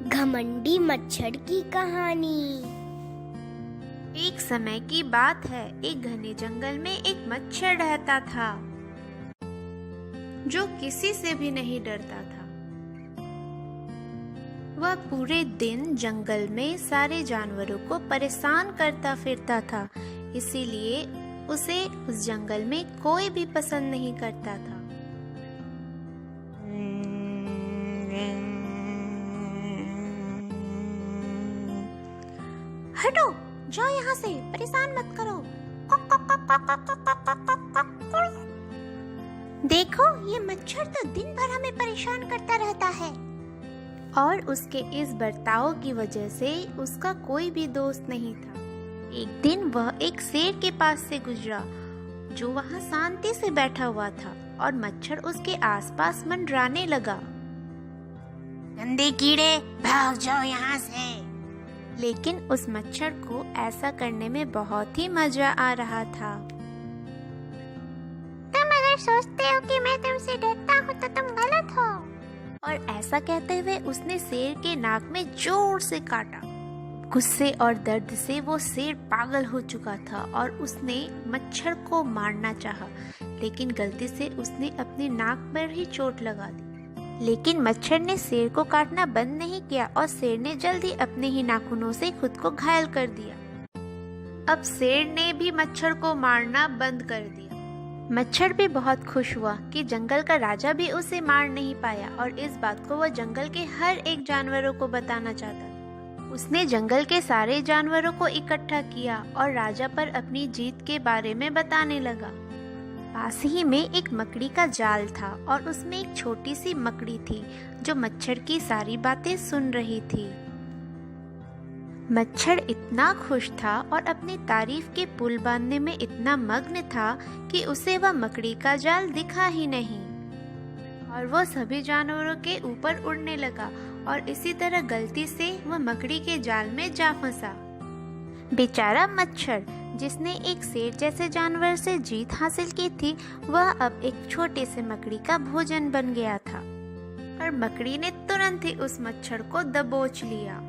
घमंडी मच्छर की कहानी। एक समय की बात है, एक घने जंगल में एक मच्छर रहता था जो किसी से भी नहीं डरता था। वह पूरे दिन जंगल में सारे जानवरों को परेशान करता फिरता था, इसीलिए उसे उस जंगल में कोई भी पसंद नहीं करता था। हटो, जाओ यहाँ से, परेशान मत करो। देखो, ये मच्छर तो दिन भर हमें परेशान करता रहता है। और उसके इस बर्ताव की वजह से उसका कोई भी दोस्त नहीं था। एक दिन वह एक शेर के पास से गुजरा जो वहाँ शांति से बैठा हुआ था और मच्छर उसके आसपास मंडराने लगा। गंदे कीड़े, भाग जाओ यहाँ से। लेकिन उस मच्छर को ऐसा करने में बहुत ही मजा आ रहा था। तुम अगर सोचते हो कि मैं तुमसे डरता हूँ तो तुम गलत हो। और ऐसा कहते हुए उसने शेर के नाक में जोर से काटा। गुस्से और दर्द से वो शेर पागल हो चुका था और उसने मच्छर को मारना चाहा, लेकिन गलती से उसने अपनी नाक पर ही चोट लगा दी। लेकिन मच्छर ने शेर को काटना बंद नहीं किया और शेर ने जल्दी अपने ही नाखूनों से खुद को घायल कर दिया। अब शेर ने भी मच्छर को मारना बंद कर दिया। मच्छर भी बहुत खुश हुआ कि जंगल का राजा भी उसे मार नहीं पाया और इस बात को वह जंगल के हर एक जानवरों को बताना चाहता था। उसने जंगल के सारे जानवरों को इकट्ठा किया और राजा पर अपनी जीत के बारे में बताने लगा। पास ही में एक मकड़ी का जाल था और उसमें एक छोटी सी मकड़ी थी जो मच्छर की सारी बातें सुन रही थी। मच्छर इतना खुश था और अपनी तारीफ के पुल बांधने में इतना मग्न था कि उसे वह मकड़ी का जाल दिखा ही नहीं और वह सभी जानवरों के ऊपर उड़ने लगा और इसी तरह गलती से वह मकड़ी के जाल में जा फंसा। बेचारा मच्छर, जिसने एक शेर जैसे जानवर से जीत हासिल की थी, वह अब एक छोटे से मकड़ी का भोजन बन गया था और मकड़ी ने तुरंत ही उस मच्छर को दबोच लिया।